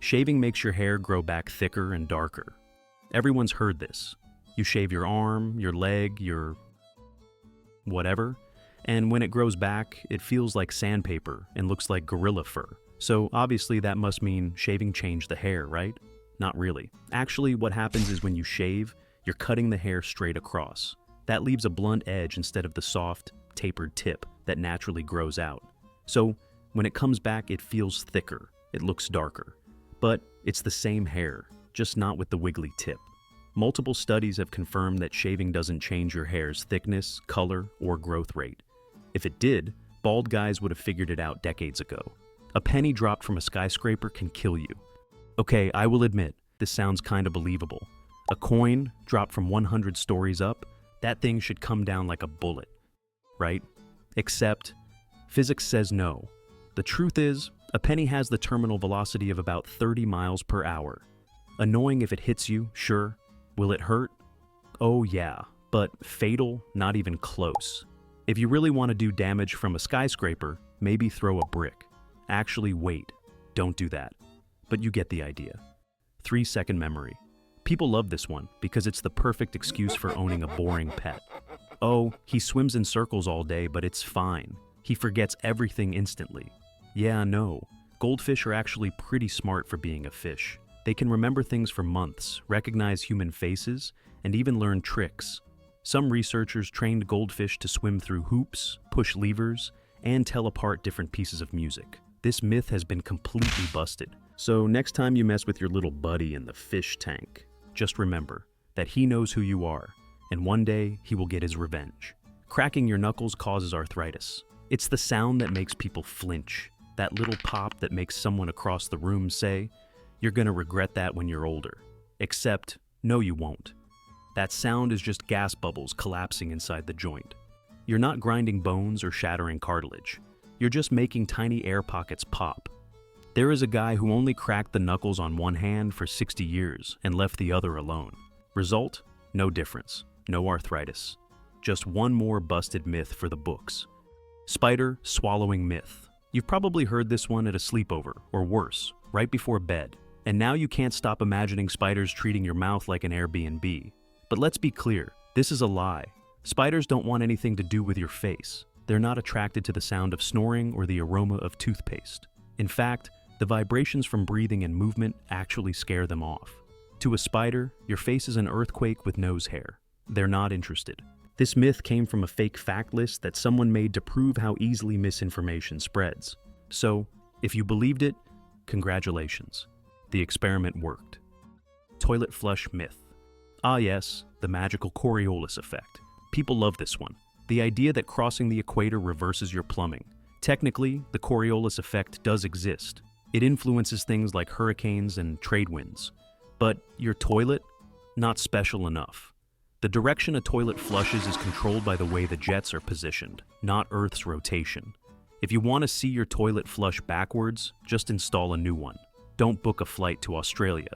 Shaving makes your hair grow back thicker and darker. Everyone's heard this. You shave your arm, your leg, your whatever, and when it grows back, it feels like sandpaper and looks like gorilla fur. So obviously that must mean shaving changed the hair, right? Not really. Actually, what happens is when you shave, you're cutting the hair straight across. That leaves a blunt edge instead of the soft, tapered tip that naturally grows out. So when it comes back, it feels thicker, it looks darker. But it's the same hair, just not with the wiggly tip. Multiple studies have confirmed that shaving doesn't change your hair's thickness, color, or growth rate. If it did, bald guys would have figured it out decades ago. A penny dropped from a skyscraper can kill you. Okay, I will admit, this sounds kinda believable. A coin dropped from 100 stories up, that thing should come down like a bullet, right? Except, physics says no. The truth is, a penny has the terminal velocity of about 30 miles per hour. Annoying if it hits you, sure. Will it hurt? Oh yeah, but fatal, not even close. If you really want to do damage from a skyscraper, maybe throw a brick. Actually, wait, don't do that. But you get the idea. 3-second memory. People love this one because it's the perfect excuse for owning a boring pet. Oh, he swims in circles all day, but it's fine. He forgets everything instantly. Yeah, no. Goldfish are actually pretty smart for being a fish. They can remember things for months, recognize human faces, and even learn tricks. Some researchers trained goldfish to swim through hoops, push levers, and tell apart different pieces of music. This myth has been completely busted. So next time you mess with your little buddy in the fish tank, just remember that he knows who you are, and one day he will get his revenge. Cracking your knuckles causes arthritis. It's the sound that makes people flinch, that little pop that makes someone across the room say, "You're gonna regret that when you're older." Except, no you won't. That sound is just gas bubbles collapsing inside the joint. You're not grinding bones or shattering cartilage. You're just making tiny air pockets pop. There is a guy who only cracked the knuckles on one hand for 60 years and left the other alone. Result? No difference. No arthritis. Just one more busted myth for the books. Spider swallowing myth. You've probably heard this one at a sleepover, or worse, right before bed. And now you can't stop imagining spiders treating your mouth like an Airbnb. But let's be clear, this is a lie. Spiders don't want anything to do with your face. They're not attracted to the sound of snoring or the aroma of toothpaste. In fact, the vibrations from breathing and movement actually scare them off. To a spider, your face is an earthquake with nose hair. They're not interested. This myth came from a fake fact list that someone made to prove how easily misinformation spreads. So, if you believed it, congratulations. The experiment worked. Toilet flush myth. Ah yes, the magical Coriolis effect. People love this one. The idea that crossing the equator reverses your plumbing. Technically, the Coriolis effect does exist. It influences things like hurricanes and trade winds. But your toilet? Not special enough. The direction a toilet flushes is controlled by the way the jets are positioned, not Earth's rotation. If you want to see your toilet flush backwards, just install a new one. Don't book a flight to Australia.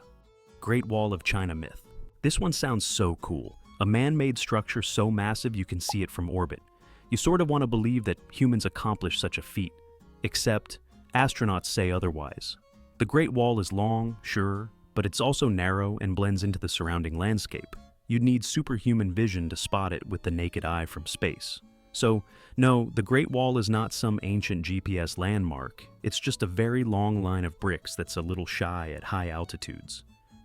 Great Wall of China myth. This one sounds so cool. A man-made structure so massive you can see it from orbit. You sort of want to believe that humans accomplished such a feat. Except, astronauts say otherwise. The Great Wall is long, sure, but it's also narrow and blends into the surrounding landscape. You'd need superhuman vision to spot it with the naked eye from space. So, no, the Great Wall is not some ancient GPS landmark. It's just a very long line of bricks that's a little shy at high altitudes.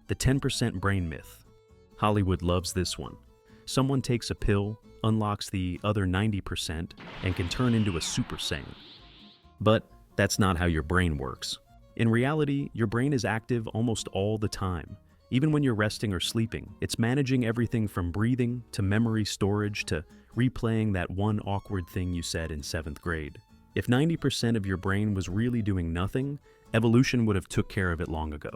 The 10% brain myth. Hollywood loves this one. Someone takes a pill, unlocks the other 90%, and can turn into a Super Saiyan. But that's not how your brain works. In reality, your brain is active almost all the time. Even when you're resting or sleeping, it's managing everything from breathing to memory storage to replaying that one awkward thing you said in 7th grade. If 90% of your brain was really doing nothing, evolution would have took care of it long ago.